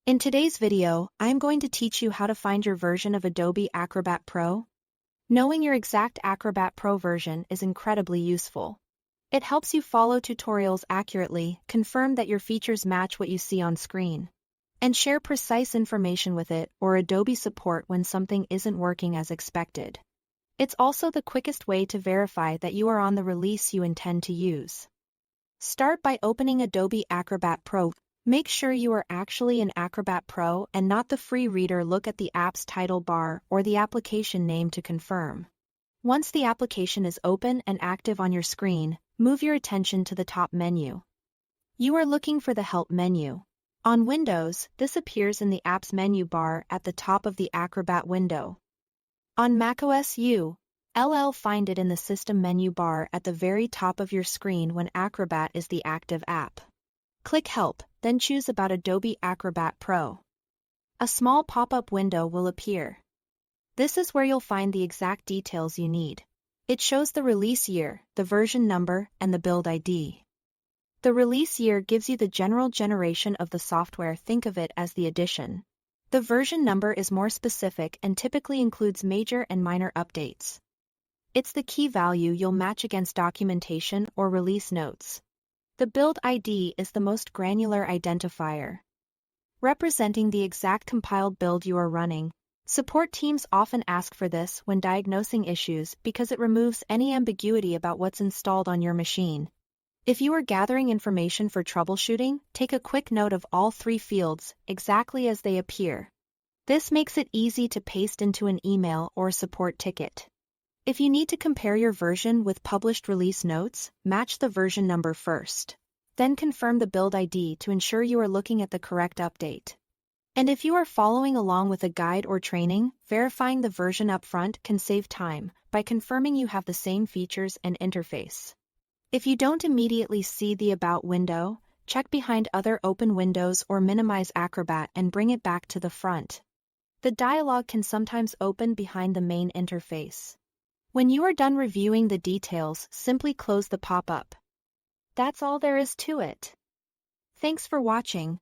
In today's video, I am going to teach you how to find your version of Adobe Acrobat Pro. Knowing your exact Acrobat Pro version is incredibly useful. It helps you follow tutorials accurately, confirm that your features match what you see on screen, and share precise information with it or Adobe support when something isn't working as expected. It's also the quickest way to verify that you are on the release you intend to use. Start by opening Adobe Acrobat Pro. Make sure you are actually in Acrobat Pro and not the free reader. Look at the app's title bar or the application name to confirm. Once the application is open and active on your screen, move your attention to the top menu. You are looking for the Help menu. On Windows, this appears in the app's menu bar at the top of the Acrobat window. On macOS, you'll find it in the System menu bar at the very top of your screen when Acrobat is the active app. Click Help, then choose About Adobe Acrobat Pro. A small pop-up window will appear. This is where you'll find the exact details you need. It shows the release year, the version number, and the build ID. The release year gives you the general generation of the software. Think of it as the edition. The version number is more specific and typically includes major and minor updates. It's the key value you'll match against documentation or release notes. The build ID is the most granular identifier, representing the exact compiled build you are running. Support teams often ask for this when diagnosing issues because it removes any ambiguity about what's installed on your machine. If you are gathering information for troubleshooting, take a quick note of all three fields, exactly as they appear. This makes it easy to paste into an email or support ticket. If you need to compare your version with published release notes, match the version number first. Then confirm the build ID to ensure you are looking at the correct update. And if you are following along with a guide or training, verifying the version up front can save time by confirming you have the same features and interface. If you don't immediately see the About window, check behind other open windows or minimize Acrobat and bring it back to the front. The dialog can sometimes open behind the main interface. When you are done reviewing the details, simply close the pop-up. That's all there is to it. Thanks for watching.